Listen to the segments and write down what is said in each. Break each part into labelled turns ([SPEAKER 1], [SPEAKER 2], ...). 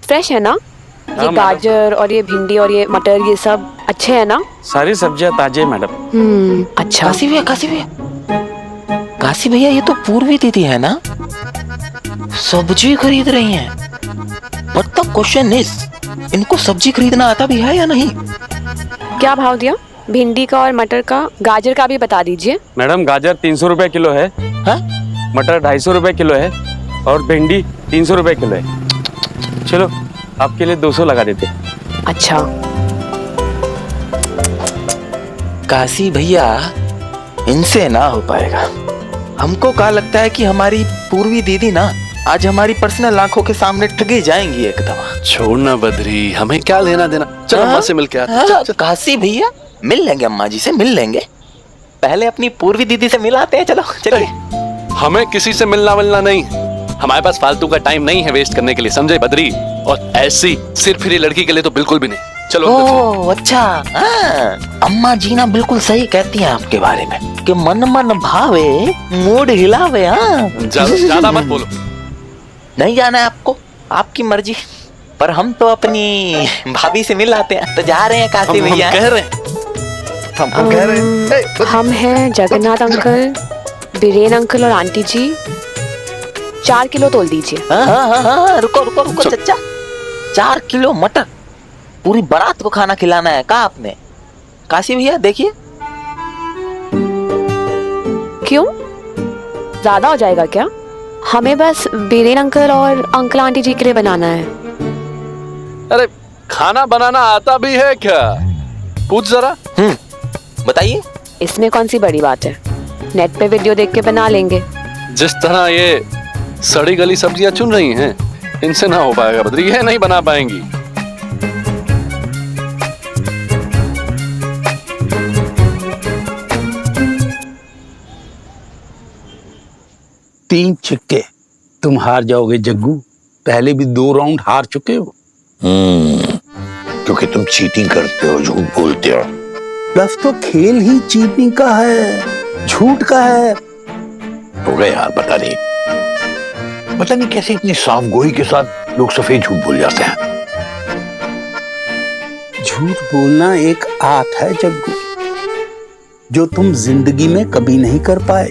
[SPEAKER 1] Fresh है ना? ये गाजर और ये भिंडी और ये मटर ये सब अच्छे है ना?
[SPEAKER 2] सारी सब्जियां ताजे है मैडम।
[SPEAKER 1] अच्छा।
[SPEAKER 3] काशी भैया ये तो पूर्वी दीदी है ना, सब्जी खरीद रही हैं। बट द क्वेश्चन इज, इनको सब्जी खरीदना आता भी है या नहीं?
[SPEAKER 1] क्या भाव दिया भिंडी का और मटर का? गाजर का भी बता दीजिए।
[SPEAKER 2] मैडम गाजर 300 रुपए किलो है।
[SPEAKER 3] हाँ?
[SPEAKER 2] मटर 250 रुपए किलो है और भिंडी 300 रुपए किलो है। चलो आपके लिए 200 लगा देते।
[SPEAKER 1] अच्छा।
[SPEAKER 3] काशी भैया इनसे ना हो पाएगा। हमको क्या लगता है कि हमारी पूर्वी दीदी ना आज हमारी पर्सनल आंखों के सामने ठगी जाएंगी एकदम।
[SPEAKER 4] छोड़ना बद्री, हमें क्या लेना देना। चलो अम्मा से मिल के आते।
[SPEAKER 3] काशी भैया मिल लेंगे, अम्मा जी से मिल लेंगे। पहले अपनी पूर्वी दीदी से मिलाते हैं। चलो चलिए।
[SPEAKER 4] हमें किसी से मिलना नहीं, हमारे पास फालतू का टाइम नहीं है वेस्ट करने के लिए, समझे बद्री? और ऐसी सिर्फ फ्री लड़की के लिए तो बिल्कुल भी नहीं। चलो।
[SPEAKER 3] ओह अच्छा। अम्मा जी ना बिल्कुल सही कहती हैं आपके बारे में कि मन मन भावे मूड हिलावे।
[SPEAKER 4] ज्यादा मत बोलो।
[SPEAKER 3] नहीं जाना है आपको, आपकी मर्जी। पर हम तो अपनी भाभी से मिल आते हैं। तो जा रहे हैं काशी भैया।
[SPEAKER 4] कह रहे हैं,
[SPEAKER 5] हमको कह रहे हैं।
[SPEAKER 1] हम हैं जगन्नाथ अंकल, बीरेन अंकल और आंटी जी। 4 किलो तोल दीजिए।
[SPEAKER 3] हाँ, रुको चचा। 4 किलो मटर, पूरी बारात को खाना खिलाना है का आपने? काशी भैया देखिए।
[SPEAKER 1] क्यों, ज्यादा हो जाएगा क्या? हमें बस बीरेन अंकल और अंकल आंटी जी के लिए बनाना है।
[SPEAKER 4] अरे खाना बनाना आता भी है क्या? पूछ जरा।
[SPEAKER 3] बताइए।
[SPEAKER 1] इसमें कौन सी बड़ी बात है, नेट पे वीडियो देख के बना लेंगे।
[SPEAKER 4] जिस तरह ये सड़ी गली सब्जियां चुन रही हैं, इनसे ना हो पाएगा बद्री, ये नहीं बना पाएंगी।
[SPEAKER 5] तीन छिक्के, तुम हार जाओगे जग्गू। पहले भी 2 राउंड हार चुके हो।
[SPEAKER 6] क्योंकि तुम चीटिंग करते हो, झूठ बोलते हो।
[SPEAKER 5] बस तो खेल ही चीटिंग का है, झूठ का है।
[SPEAKER 6] हो गए यार, पता नहीं कैसे इतनी साफ गोई के साथ लोग सफेद झूठ बोल जाते हैं।
[SPEAKER 5] झूठ बोलना एक आर्ट है जग्गू, जो तुम जिंदगी में कभी नहीं कर पाए।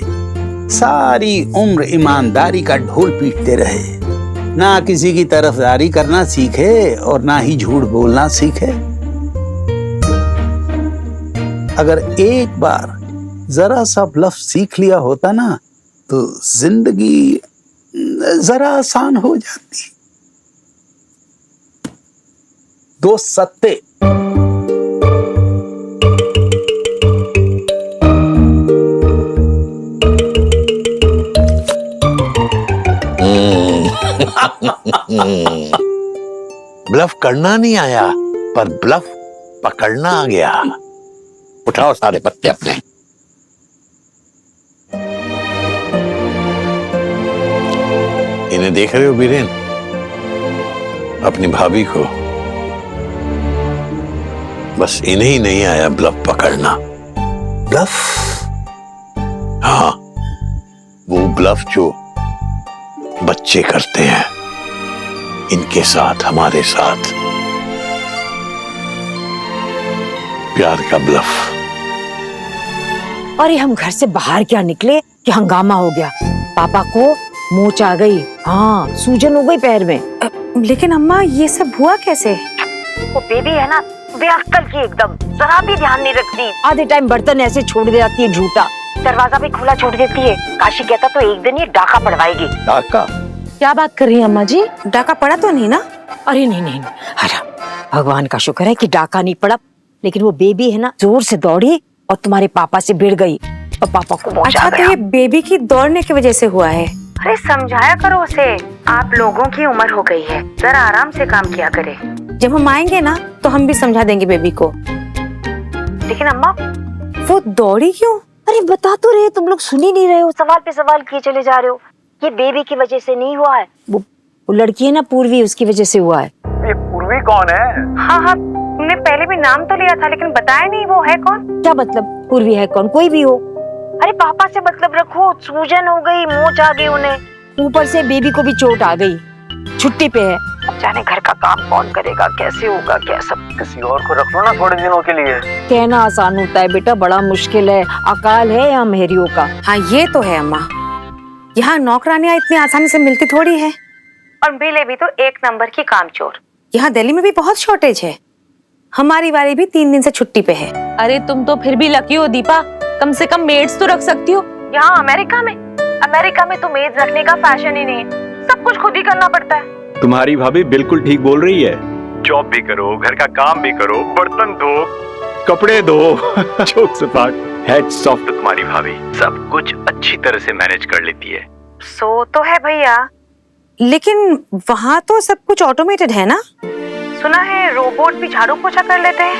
[SPEAKER 5] सारी उम्र ईमानदारी का ढोल पीटते रहे, ना किसी की तरफदारी करना सीखे और ना ही झूठ बोलना सीखे। अगर एक बार जरा सा ब्लफ सीख लिया होता ना, तो जिंदगी जरा आसान हो जाती। 2 सत्ते।
[SPEAKER 6] ब्लफ करना नहीं आया, पर ब्लफ पकड़ना आ गया। उठाओ सारे पत्ते अपने। इन्हें देख रहे हो बीरेन? अपनी भाभी को। बस इन्हें ही नहीं आया ब्लफ पकड़ना।
[SPEAKER 5] ब्लफ?
[SPEAKER 6] हाँ, वो ब्लफ जो बच्चे करते हैं, इनके साथ, हमारे साथ। प्यार का ब्लफ।
[SPEAKER 7] अरे हम घर से बाहर क्या निकले कि हंगामा हो गया। पापा को मोच आ गई, हाँ सूजन हो गई पैर में।
[SPEAKER 8] लेकिन अम्मा ये सब हुआ कैसे?
[SPEAKER 7] वो बेबी है ना, बेअक्ल की एकदम, जरा भी ध्यान नहीं रखती। आधे टाइम बर्तन ऐसे छोड़ दे जाती है झूठा, दरवाजा भी खुला छोड़ देती है। काशी कहता तो एक दिन ये डाका पड़वाएगी।
[SPEAKER 5] डाका?
[SPEAKER 8] क्या बात कर रही है अम्मा जी? डाका पड़ा तो नहीं ना?
[SPEAKER 7] अरे नहीं, अरे भगवान का शुक्र है कि डाका नहीं पड़ा। लेकिन वो बेबी है ना, जोर से दौड़ी और तुम्हारे पापा से भिड़ गई और पापा को मोच आ
[SPEAKER 8] अच्छा, तो ये बेबी की दौड़ने की वजह से हुआ है?
[SPEAKER 9] अरे समझाया करो उसे, आप लोगों की उम्र हो गई है, जरा आराम से काम किया करे।
[SPEAKER 8] जब हम आएंगे ना तो हम भी समझा देंगे बेबी को।
[SPEAKER 9] लेकिन अम्मा
[SPEAKER 8] वो दौड़ी क्यों?
[SPEAKER 7] अरे बता तो रहे, तुम लोग सुन ही नहीं रहे हो, सवाल पे सवाल किए चले जा रहे हो। ये बेबी की वजह से नहीं हुआ है, वो लड़की है ना पूर्वी, उसकी वजह से हुआ है।
[SPEAKER 2] ये पूर्वी कौन है?
[SPEAKER 9] हाँ, तुमने पहले भी नाम तो लिया था लेकिन बताया नहीं वो है कौन।
[SPEAKER 7] क्या मतलब पूर्वी है कौन? कोई भी हो।
[SPEAKER 9] अरे पापा से मतलब रखो, सूजन हो गई, मोच आ गई उन्हें।
[SPEAKER 7] ऊपर से बेबी को भी चोट आ गई। छुट्टी पे है। अब जाने घर का काम कौन करेगा, कैसे होगा, क्या सब।
[SPEAKER 10] किसी और को रख लो ना थोड़े दिनों के लिए।
[SPEAKER 7] कहना आसान होता है बेटा, बड़ा मुश्किल है। अकाल है यहाँ मेहरियों का।
[SPEAKER 8] हाँ ये तो है अम्मा, यहाँ नौकरानियां इतनी आसानी से मिलती थोड़ी है।
[SPEAKER 9] और मिले भी तो एक नंबर की कामचोर।
[SPEAKER 8] यहाँ दिल्ली में भी बहुत शॉर्टेज है। हमारी वाली भी 3 दिन से छुट्टी पे है।
[SPEAKER 11] अरे तुम तो फिर भी लकी हो दीपा, कम से कम मेड्स तो रख सकती हो।
[SPEAKER 9] यहाँ अमेरिका में तो मेड रखने का फैशन ही नहीं है, सब कुछ खुद ही करना पड़ता है।
[SPEAKER 12] तुम्हारी भाभी बिल्कुल ठीक बोल रही है। जॉब भी करो, घर का काम भी करो, बर्तन धो, कपड़े धो। Jokes apart, heads off to तुम्हारी भाभी, सब कुछ अच्छी तरह से मैनेज कर लेती है।
[SPEAKER 9] सो तो है भैया,
[SPEAKER 8] लेकिन वहाँ तो सब कुछ ऑटोमेटेड है ना।
[SPEAKER 9] सुना है रोबोट भी झाड़ू पोछा कर लेते हैं।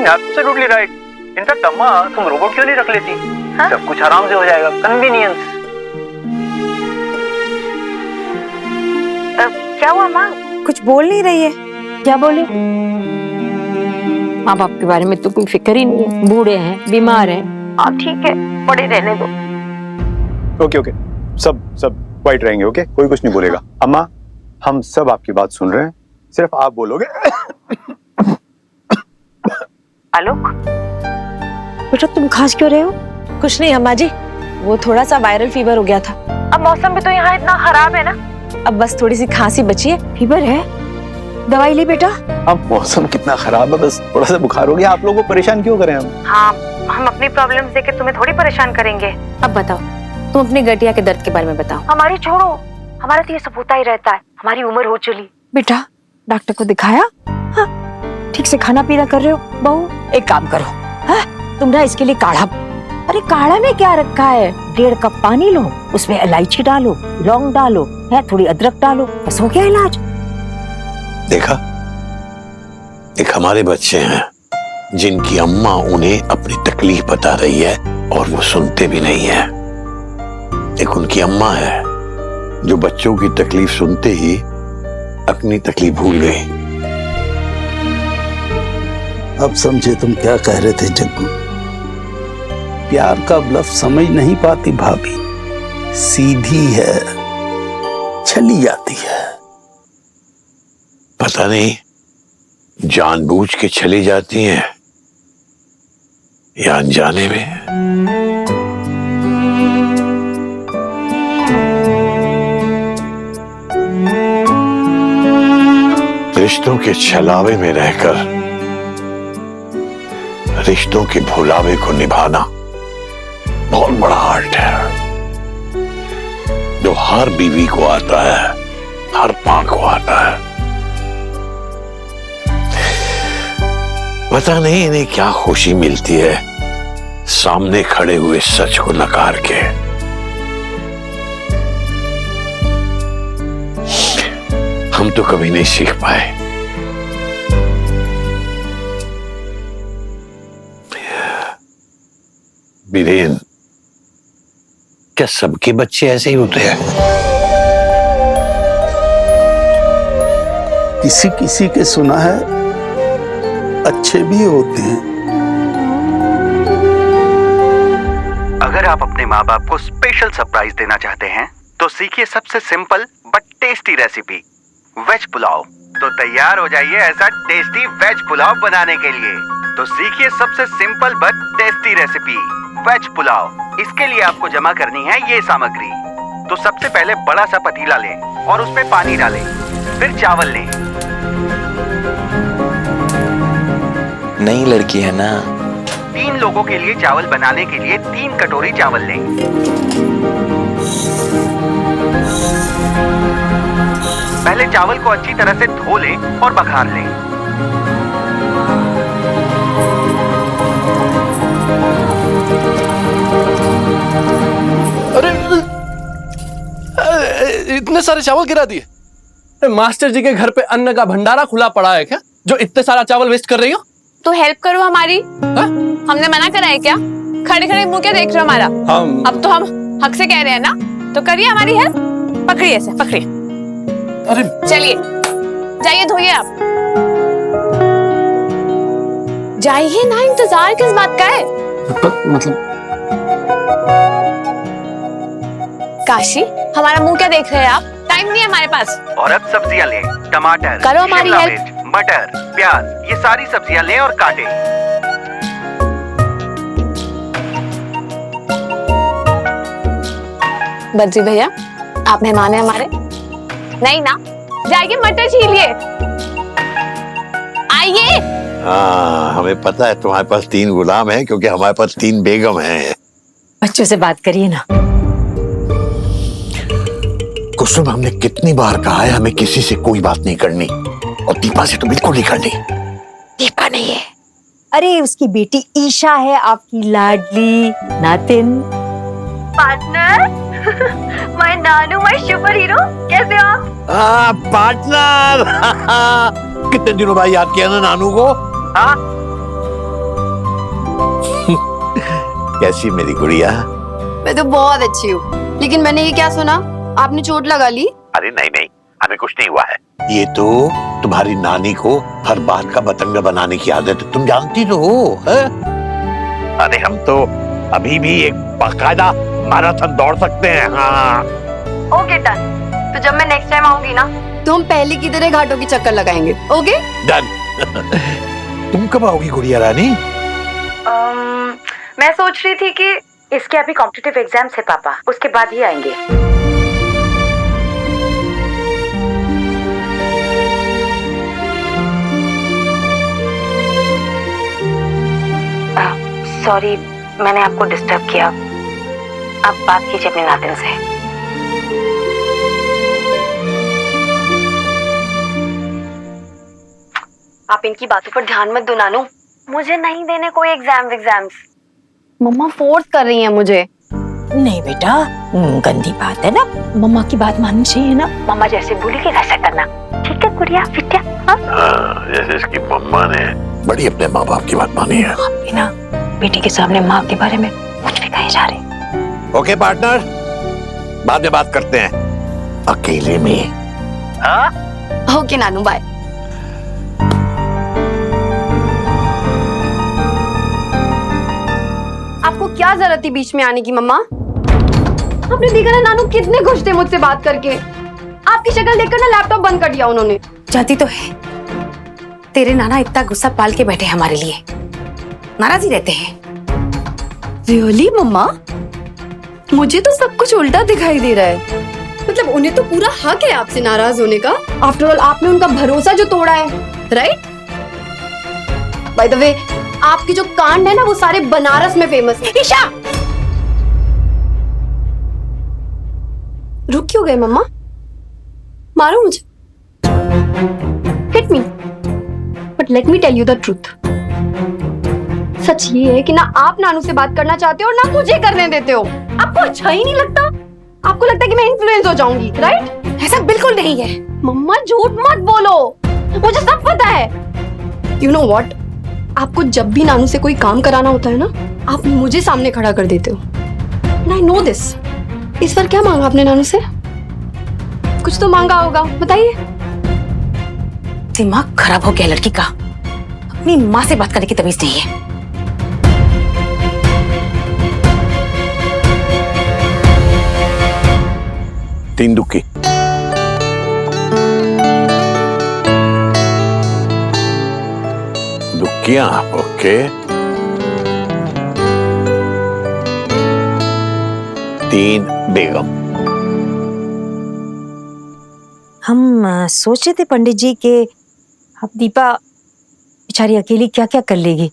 [SPEAKER 10] Absolutely right. इनफैक्ट अम्मा तुम रोबोट क्यों नहीं रख लेती?
[SPEAKER 9] हाँ?
[SPEAKER 10] सब कुछ आराम से हो जाएगा, कन्वीनियंस।
[SPEAKER 9] क्या हुआ माँ?
[SPEAKER 8] कुछ बोल नहीं रही है।
[SPEAKER 7] क्या बोले? माँ बाप के बारे में तो कोई फिक्र ही नहीं है, बूढ़े हैं, बीमार हैं।
[SPEAKER 9] हाँ ठीक है, पड़े रहने दो।
[SPEAKER 12] ओके, सब क्वाइट रहेंगे। ओके, कोई कुछ नहीं बोलेगा। अम्मा, हम सब आपकी बात सुन रहे हैं, सिर्फ आप बोलोगे।
[SPEAKER 9] आलोक,
[SPEAKER 8] बेटा तुम खांस क्यों रहे हो?
[SPEAKER 11] कुछ नहीं अम्मा जी, वो थोड़ा सा वायरल फीवर हो गया था।
[SPEAKER 9] अब मौसम भी तो यहाँ इतना खराब है ना।
[SPEAKER 11] अब बस थोड़ी सी खांसी बची है।
[SPEAKER 8] फीवर है, दवाई ली बेटा।
[SPEAKER 12] अब मौसम कितना खराब है, बस थोड़ा सा बुखार हो गया। आप लोगों को परेशान क्यों करें हम?
[SPEAKER 9] हाँ, हम अपनी प्रॉब्लम्स देके तुम्हें थोड़ी परेशान करेंगे।
[SPEAKER 8] अब बताओ, तुम अपने गठिया के दर्द के बारे में बताओ।
[SPEAKER 9] हमारी छोड़ो, हमारा तो ये सब होता ही रहता है। हमारी उम्र हो चली।
[SPEAKER 8] बेटा डॉक्टर को दिखाया? हाँ, ठीक से खाना पीना कर रहे हो बहू?
[SPEAKER 7] एक काम करो, हाँ? तुम ना इसके लिए काढ़ा। अरे काढ़ा में क्या रखा है? 1.5 कप पानी लो, उसमें इलायची डालो, लौंग डालो, है थोड़ी अदरक डालो, बस हो गया इलाज।
[SPEAKER 6] देखा, एक हमारे बच्चे हैं जिनकी अम्मा उन्हें अपनी तकलीफ बता रही है और वो सुनते भी नहीं है। एक उनकी अम्मा है जो बच्चों की तकलीफ सुनते ही अपनी तकलीफ भूल गई।
[SPEAKER 5] अब समझे तुम क्या कह रहे थे जग्गू। प्यार का ब्लफ समझ नहीं पाती भाभी, सीधी है, चली जाती है।
[SPEAKER 6] पता नहीं जानबूझ के चली जाती हैं या अनजाने में। रिश्तों के छलावे में रहकर रिश्तों के भुलावे को निभाना बहुत बड़ा आर्ट है, जो हर बीवी को आता है, हर मां को आता है। पता नहीं इन्हें क्या खुशी मिलती है सामने खड़े हुए सच को नकार के। हम तो कभी नहीं सीख पाए। बीरेन, क्या सबके बच्चे ऐसे ही होते हैं?
[SPEAKER 5] किसी किसी के सुना है अच्छे भी होते हैं।
[SPEAKER 10] अगर आप अपने माँ बाप को स्पेशल सरप्राइज देना चाहते हैं तो सीखिए सबसे simple but tasty recipe, veg pulao. तो तैयार हो जाइए ऐसा टेस्टी वेज पुलाव बनाने के लिए। तो सीखिए सबसे simple but tasty recipe, veg pulao. इसके लिए आपको जमा करनी है ये सामग्री। तो सबसे पहले बड़ा सा पतीला लें और उसमें पानी डालें, फिर चावल लें।
[SPEAKER 3] नई लड़की है ना।
[SPEAKER 10] 3 लोगों के लिए चावल बनाने के लिए 3 कटोरी चावल लें। पहले चावल को अच्छी तरह से धो लें और बघार लें।
[SPEAKER 4] अरे इतने सारे चावल गिरा दिए। मास्टर जी के घर पे अन्न का भंडारा खुला पड़ा है क्या, जो इतने सारा चावल वेस्ट कर रही हो?
[SPEAKER 1] तो हेल्प करो हमारी।
[SPEAKER 4] हा?
[SPEAKER 1] हमने मना करा है क्या? खड़े खड़े मुंह क्या देख रहे हो हमारा? अब तो हम हक से कह रहे हैं ना, तो करिए हमारी हेल्प। पकड़िए ऐसे, पकड़िए।
[SPEAKER 4] अरे
[SPEAKER 1] चलिए जाइए, धोइए आप। जाइए ना, इंतजार किस बात का है?
[SPEAKER 4] मतलब
[SPEAKER 1] काशी, हमारा मुंह क्या देख रहे हैं आप?
[SPEAKER 11] टाइम नहीं है हमारे पास।
[SPEAKER 10] और अब सब्जियां लें, टमाटर,
[SPEAKER 1] करो हमारी
[SPEAKER 10] शिमला
[SPEAKER 1] हेल्प।
[SPEAKER 10] मिर्च, मटर, प्याज, ये सारी सब्जियां लें और काटें।
[SPEAKER 1] बद्री भैया, आप मेहमान हैं हमारे।
[SPEAKER 11] नहीं ना, जाइए मटर छीलिए। आइए।
[SPEAKER 6] हाँ, हमें पता है तुम्हारे पास 3 गुलाम हैं, क्योंकि हमारे पास 3 बेगम हैं।
[SPEAKER 8] बच्चों से बात करिए ना।
[SPEAKER 6] कुसुम, हमने कितनी बार कहा है हमें किसी से कोई बात नहीं करनी, और दीपा से तो बिल्कुल नहीं करनी।
[SPEAKER 8] दीपा नहीं है, अरे उसकी बेटी ईशा है, आपकी लाडली नातिन।
[SPEAKER 9] Partner my Nanu my super hero, कैसे हो आप?
[SPEAKER 6] पार्टनर कितने दिनों बाद याद किया ना नानू को। हाँ कैसी मेरी गुड़िया?
[SPEAKER 1] मैं तो बहुत अच्छी हूँ, लेकिन मैंने ये क्या सुना, आपने चोट लगा ली?
[SPEAKER 6] अरे नहीं नहीं, हमें कुछ नहीं हुआ है। ये तो तुम्हारी नानी को हर बात का बतंगा बनाने की आदत है, तुम जानती तो हो है? अरे हम तो अभी भी एक बाकायदा मैराथन दौड़ सकते हैं। हाँ
[SPEAKER 9] ओके डन। तो जब मैं नेक्स्ट टाइम आऊंगी ना,
[SPEAKER 1] तो हम पहले की तरह घाटों की चक्कर लगाएंगे। Okay
[SPEAKER 6] done. तुम कब आओगी गुड़िया रानी?
[SPEAKER 9] मैं सोच रही थी कि इसके अभी कॉम्पिटिटिव एग्जाम्स है पापा, उसके बाद ही आएंगे। सॉरी, मैंने आपको डिस्टर्ब किया। आप बात कीजिए अपने नातिन से। आप इनकी बातों पर ध्यान मत दो नानू, मुझे नहीं देने कोई एग्जाम्स।
[SPEAKER 1] मम्मा फोर्स कर रही हैं मुझे।
[SPEAKER 8] नहीं बेटा, गंदी बात है ना, मम्मा की बात माननी चाहिए ना।
[SPEAKER 9] मम्मा जैसे बोलेगी वैसा करना, ठीक है गुड़िया बिटिया?
[SPEAKER 6] हाँ, जैसे इसकी मम्मा ने बड़ी अपने माँ बाप की बात मानी है।
[SPEAKER 8] आपके ना बेटी के सामने माँ के बारे में कुछ भी कहे जा रहे।
[SPEAKER 6] ओके पार्टनर, बाद में बात करते हैं अकेले में। हाँ
[SPEAKER 1] ओके नानू, बाय। आपको क्या जरूरत थी बीच में आने की मम्मा? आपने देखा ना नानू कितने खुश थे मुझसे बात करके। आपकी शक्ल देखकर ना लैपटॉप बंद कर दिया उन्होंने।
[SPEAKER 7] जाती तो है, तेरे नाना इतना गुस्सा पाल के बैठे हमारे लिए, नाराज ही रहते हैं।
[SPEAKER 1] रियली मम्मा? मुझे तो सब कुछ उल्टा दिखाई दे रहा है। मतलब उन्हें तो पूरा हक है आपसे नाराज होने का। आफ्टर ऑल आपने उनका भरोसा जो तोड़ा है, राइट? बाय द वे, आपके जो कांड है ना वो सारे बनारस में फेमस है। ईशा! रुक क्यों गए मम्मा? मारो मुझे, hit me, but let me tell you the truth. सच ये है कि ना आप नानू से बात करना चाहते हो ना मुझे करने देते हो। आपको अच्छा ही नहीं लगता? आपको लगता है कि मैं इन्फ्लुएंस हो जाऊंगी, राइट?
[SPEAKER 7] ऐसा बिल्कुल नहीं है।
[SPEAKER 1] मम्मा झूठ मत बोलो, मुझे सब पता है। यू नो व्हाट, आपको जब भी नानू से कोई काम कराना होता है ना, आप मुझे सामने खड़ा कर देते हो। I know this. इस बार क्या मांगा आपने नानू से? कुछ तो मांगा होगा, बताइए।
[SPEAKER 7] दिमाग खराब हो गया लड़की का, अपनी माँ से बात करने की तमीज नहीं है।
[SPEAKER 6] तीन दुखी। दुखियां, ओके। 3 बेगम।
[SPEAKER 8] हम सोच रहे थे पंडित जी के अब दीपा बेचारी अकेली क्या क्या कर लेगी।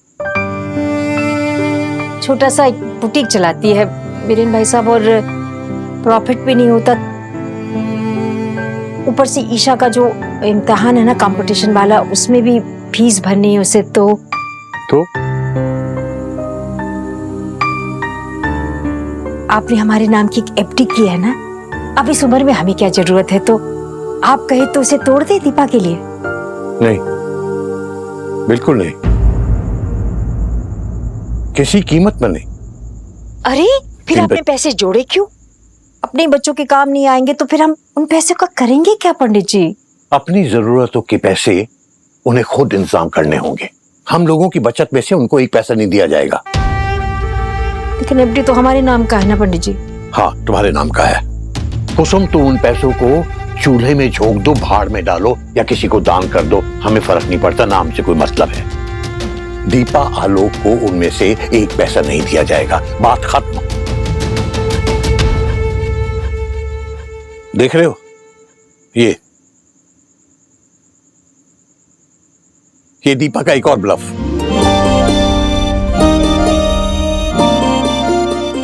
[SPEAKER 8] छोटा सा एक बुटीक चलाती है बीरेन भाई साहब, और प्रॉफिट भी नहीं होता। ऊपर से ईशा का जो इम्तिहान है ना कंपटीशन वाला, उसमें भी फीस भरनी है उसे। तो आपने हमारे नाम की एक एफडी की है ना, अब इस उम्र में हमें क्या जरूरत है? तो आप कहे तो उसे तोड़ दे दीपा के लिए।
[SPEAKER 6] नहीं, बिल्कुल नहीं, किसी कीमत में नहीं।
[SPEAKER 8] अरे फिर आपने पैसे जोड़े क्यों? अपने बच्चों के काम नहीं आएंगे तो फिर हम उन पैसों का करेंगे क्या पंडित जी?
[SPEAKER 6] अपनी जरूरतों के पैसे उन्हें खुद इंतजाम करने होंगे। हम लोगों की बचत में से उनको एक पैसा नहीं दिया जाएगा।
[SPEAKER 8] लेकिन एफडी तो हमारे नाम का है ना पंडित जी।
[SPEAKER 6] हाँ, तुम्हारे नाम का है, कुसुम, तू उन पैसों को चूल्हे में झोंक दो, भाड़ में डालो या किसी को दान कर दो, हमें फर्क नहीं पड़ता, ना हमसे कोई मतलब है। दीपा, आलोक को उनमें से एक पैसा नहीं दिया जाएगा, बात खत्म। देख रहे हो ये दीपा का एक और ब्लफ।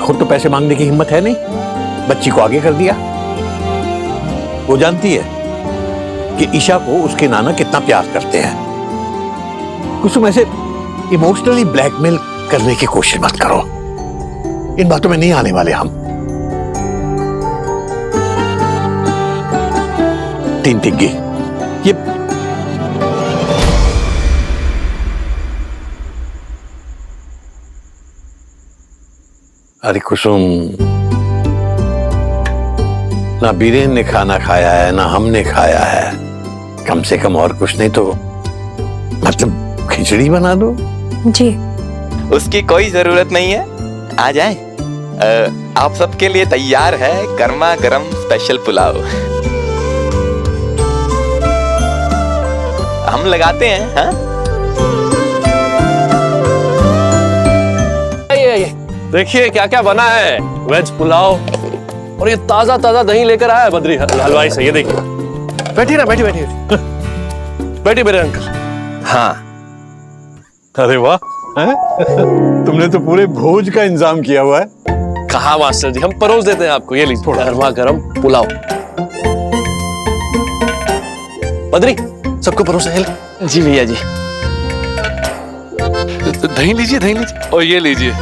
[SPEAKER 6] खुद तो पैसे मांगने की हिम्मत है नहीं, बच्ची को आगे कर दिया। वो जानती है कि ईशा को उसके नाना कितना प्यार करते हैं। कुसुम, ऐसे इमोशनली ब्लैकमेल करने की कोशिश मत करो, इन बातों में नहीं आने वाले हम। 3 टिग्गी ये अरे कुसुम, ना बीरेन ने खाना खाया है ना हमने खाया है, कम से कम और कुछ नहीं तो मतलब खिचड़ी बना दो।
[SPEAKER 8] जी
[SPEAKER 3] उसकी कोई जरूरत नहीं है, आ जाए। आप सबके लिए तैयार है गर्मा गर्म स्पेशल पुलाव। हम लगाते हैं। हाँ,
[SPEAKER 4] देखिए क्या क्या बना है, वेज पुलाव, और ये ताजा ताजा दही लेकर आया है बद्री हलवाई से। ये देखिए, बैठिए ना, बैठिए बैठिए बैठिए मेरे अंकल।
[SPEAKER 3] हाँ।
[SPEAKER 6] अरे वाह, तुमने तो पूरे भोज का इंतजाम किया हुआ है।
[SPEAKER 4] कहा मास्टर जी, हम परोस देते हैं आपको, ये लीजिए गर्मा गर्म पुलाव। बद्री, सबको परोसा है।
[SPEAKER 3] जी भैया जी।
[SPEAKER 4] दही लीजिए, दही लीजिए, और ये लीजिए।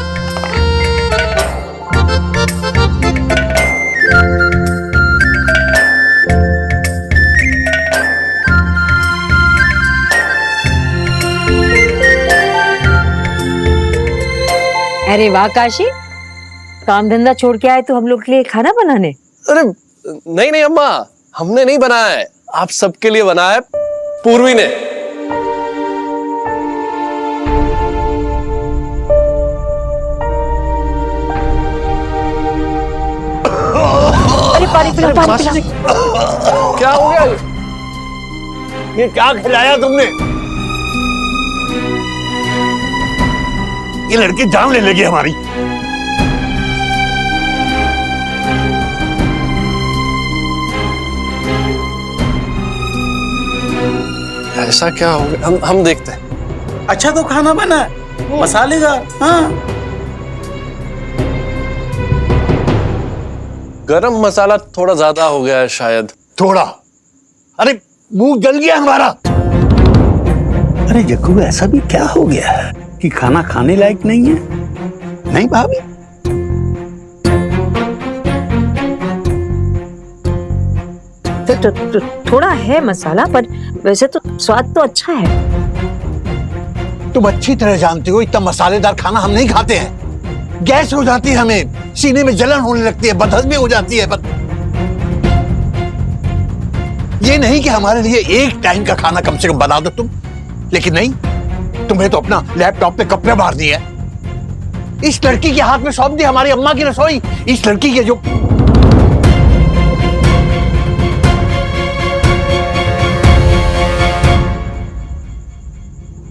[SPEAKER 8] अरे वाह काशी, काम धंधा छोड़ के आए तो हम लोग के लिए खाना बनाने?
[SPEAKER 4] अरे नहीं नहीं अम्मा, हमने नहीं बनाया है, आप सबके लिए बनाया है पूर्वी ने।
[SPEAKER 8] अरे पानी पिला, पानी पिला।
[SPEAKER 4] क्या हो गया?
[SPEAKER 6] ये क्या खिलाया तुमने? ये लड़की जान ले लेगी हमारी।
[SPEAKER 4] ऐसा क्या हो गया? हम देखते हैं।
[SPEAKER 5] अच्छा तो खाना बना है, मसाले का। हाँ,
[SPEAKER 4] गरम मसाला थोड़ा ज्यादा हो गया है शायद।
[SPEAKER 6] थोड़ा? अरे मुंह जल गया हमारा।
[SPEAKER 5] अरे जग्गू, ऐसा भी क्या हो गया है कि खाना खाने लायक नहीं है? नहीं भाभी?
[SPEAKER 8] तो थोड़ा है मसाला, पर वैसे तो स्वाद तो अच्छा है।
[SPEAKER 6] तुम अच्छी तरह जानती हो इतना मसालेदार खाना हम नहीं खाते हैं, गैस हो जाती है हमें, सीने में जलन होने लगती है, बदहजमी हो जाती है। ये नहीं कि हमारे लिए एक टाइम का खाना कम से कम बना दो तुम, लेकिन नहीं, तुम्हें तो अपना लैपटॉप पे कपड़े मारनी है। इस लड़की के हाथ में सौंप दी हमारी अम्मा की रसोई। इस लड़की के जो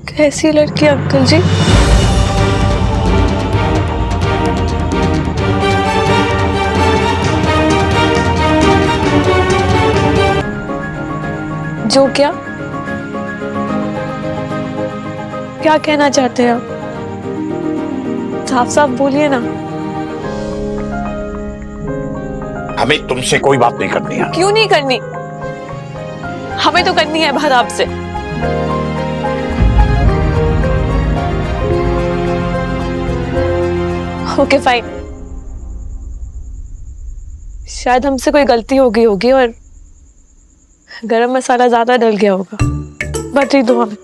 [SPEAKER 11] कैसी लड़की अंकल जी? जो क्या क्या कहना चाहते हैं आप? साफ साफ बोलिए ना।
[SPEAKER 6] हमें तुमसे कोई बात नहीं करनी है।
[SPEAKER 11] क्यों नहीं करनी? हमें तो करनी है बात आपसे। ओके फाइन, शायद हमसे कोई गलती हो गई होगी और गरम मसाला ज्यादा डल गया होगा। बता दो हमें।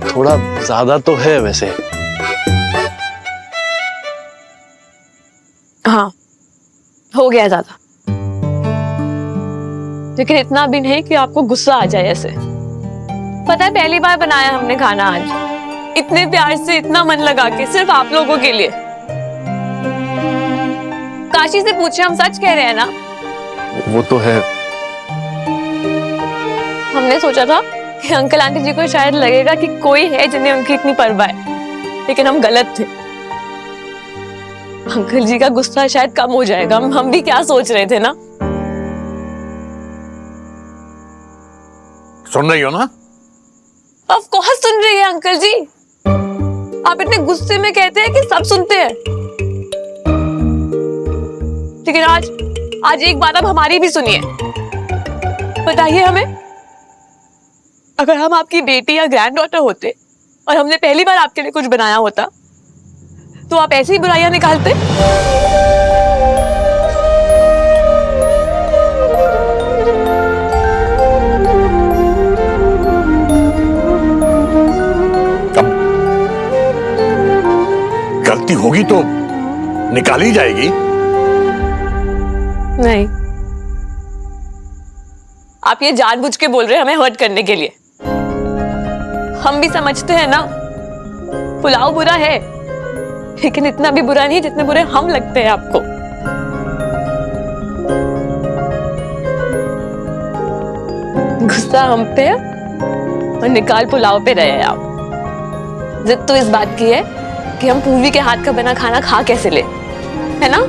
[SPEAKER 4] थोड़ा ज्यादा तो है वैसे।
[SPEAKER 11] हाँ, हो गया ज्यादा, लेकिन इतना भी नहीं कि आपको गुस्सा आ जाए ऐसे। पता है पहली बार बनाया हमने खाना आज, इतने प्यार से, इतना मन लगा के, सिर्फ आप लोगों के लिए। काशी से पूछे, हम सच कह रहे हैं ना?
[SPEAKER 4] वो तो है।
[SPEAKER 11] हमने सोचा था कि अंकल आंटी जी को शायद लगेगा कि कोई है जिन्हें उनकी इतनी परवाह है, लेकिन हम गलत थे। अंकल जी का गुस्सा शायद कम हो जाएगा, हम भी क्या सोच रहे थे ना।
[SPEAKER 6] सुन रही हो ना?
[SPEAKER 11] ऑफ कोर्स सुन रही है अंकल जी। आप इतने गुस्से में कहते हैं कि सब सुनते हैं, लेकिन आज एक बात अब हमारी भी सुनिए। बताइए हमें, अगर हम आपकी बेटी या ग्रैंड डॉटर होते और हमने पहली बार आपके लिए कुछ बनाया होता, तो आप ऐसी ही बुराइयां निकालते?
[SPEAKER 6] गलती होगी तो निकाली जाएगी।
[SPEAKER 11] नहीं, आप ये जानबूझ के बोल रहे हैं हमें हर्ट करने के लिए। हम भी समझते हैं ना, पुलाव बुरा है, लेकिन इतना भी बुरा नहीं जितने बुरे हम लगते हैं आपको। गुस्सा हम पे है और निकाल पुलाव पे रहे हैं आप। जिद तो इस बात की है कि हम पूर्वी के हाथ का बना खाना खा कैसे ले, है ना?